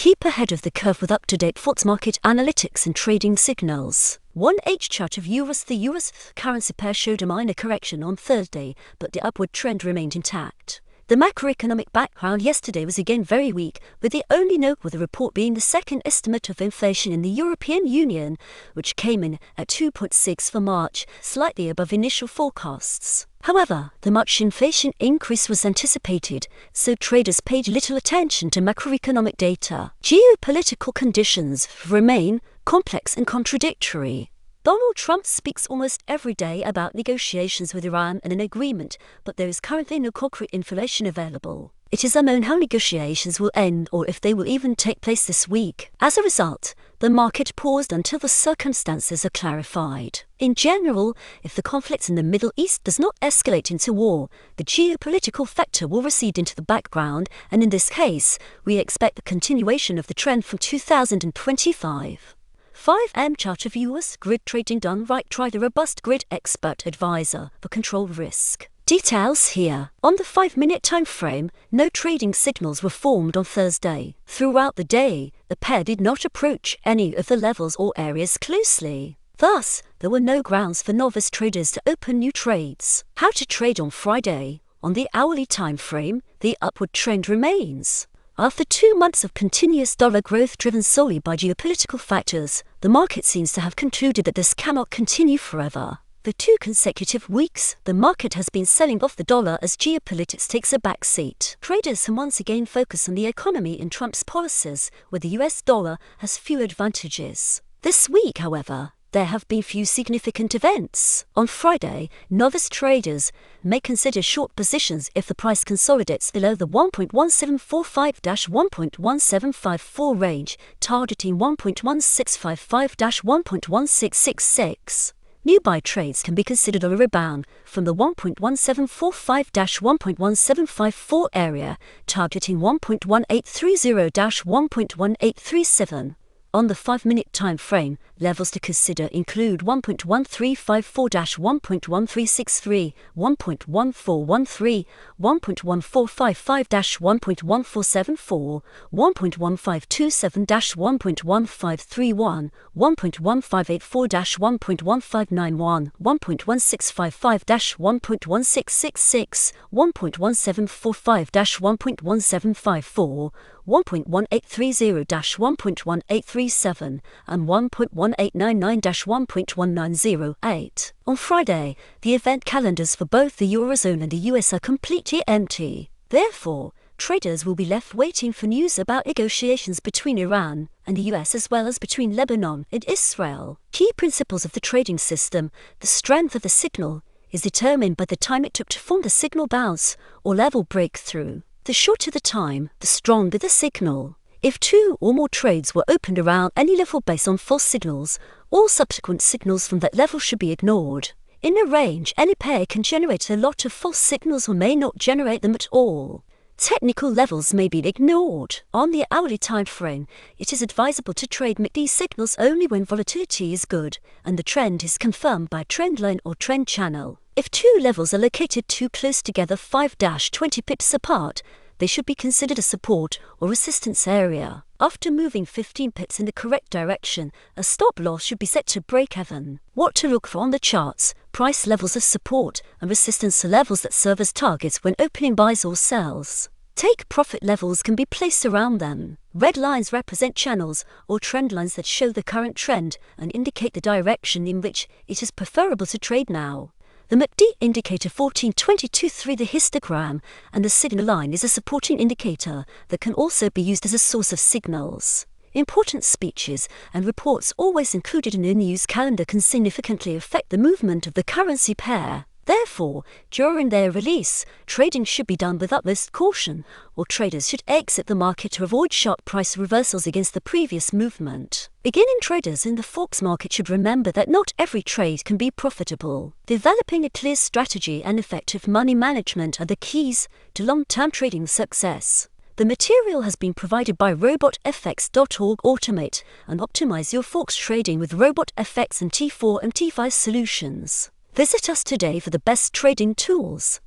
Keep ahead of the curve with up-to-date Forex market analytics and trading signals. 1H chart of EURUSD The EUR currency pair showed a minor correction on Thursday, but the upward trend remained intact. The macroeconomic background yesterday was again very weak, with the only noteworthy report being the second estimate of inflation in the European Union, which came in at 2.6 for March, slightly above initial forecasts. However, the March inflation increase was anticipated, so traders paid little attention to macroeconomic data. Geopolitical conditions remain complex and contradictory. Donald Trump speaks almost every day about negotiations with Iran and an agreement, but there is currently no concrete information available. It is unknown how negotiations will end or if they will even take place this week. As a result, the market paused until the circumstances are clarified. In general, if the conflict in the Middle East does not escalate into war, the geopolitical factor will recede into the background, and in this case, we expect the continuation of the trend from 2025. 5M chart of EURUSD grid trading done right. Try the robust grid expert advisor for control risk. Details here. On the 5-minute time frame, no trading signals were formed on Thursday. Throughout the day, the pair did not approach any of the levels or areas closely. Thus, there were no grounds for novice traders to open new trades. How to trade on Friday? On the hourly time frame, the upward trend remains. After 2 months of continuous dollar growth driven solely by geopolitical factors, the market seems to have concluded that this cannot continue forever. For 2 consecutive weeks, the market has been selling off the dollar as geopolitics takes a backseat. Traders can once again focus on the economy and Trump's policies, where the US dollar has few advantages. This week, however, there have been few significant events. On Friday, novice traders may consider short positions if the price consolidates below the 1.1745-1.1754 range, targeting 1.1655-1.1666. New buy trades can be considered on a rebound from the 1.1745-1.1754 area, targeting 1.1830-1.1837. On the 5-minute time frame, levels to consider include 1.1354-1.1363, 1.1413, 1.1455-1.1474, 1.1527-1.1531, 1.1584-1.1591, 1.1655-1.1666, 1.1745-1.1754, 1.1830-1.1837 and 1.1899-1.1908. On Friday, the event calendars for both the Eurozone and the US are completely empty. Therefore, traders will be left waiting for news about negotiations between Iran and the US as well as between Lebanon and Israel. Key principles of the trading system: the strength of the signal is determined by the time it took to form the signal bounce or level breakthrough. The shorter the time, the stronger the signal. If 2 or more trades were opened around any level based on false signals, all subsequent signals from that level should be ignored. In a range, any pair can generate a lot of false signals or may not generate them at all. Technical levels may be ignored. On the hourly time frame, it is advisable to trade MACD signals only when volatility is good and the trend is confirmed by a trend line or trend channel. If 2 levels are located too close together 5-20 pips apart, they should be considered a support or resistance area. After moving 15 pips in the correct direction, a stop loss should be set to break even. What to look for on the charts: price levels of support and resistance levels that serve as targets when opening buys or sells. Take profit levels can be placed around them. Red lines represent channels or trend lines that show the current trend and indicate the direction in which it is preferable to trade now. The MACD indicator 1422.3, the histogram, and the signal line is a supporting indicator that can also be used as a source of signals. Important speeches and reports always included in a news calendar can significantly affect the movement of the currency pair. Therefore, during their release, trading should be done with utmost caution, or traders should exit the market to avoid sharp price reversals against the previous movement. Beginning traders in the Forex market should remember that not every trade can be profitable. Developing a clear strategy and effective money management are the keys to long-term trading success. The material has been provided by robotfx.org. Automate and optimize your Forex trading with RobotFX and T4 and T5 solutions. Visit us today for the best trading tools.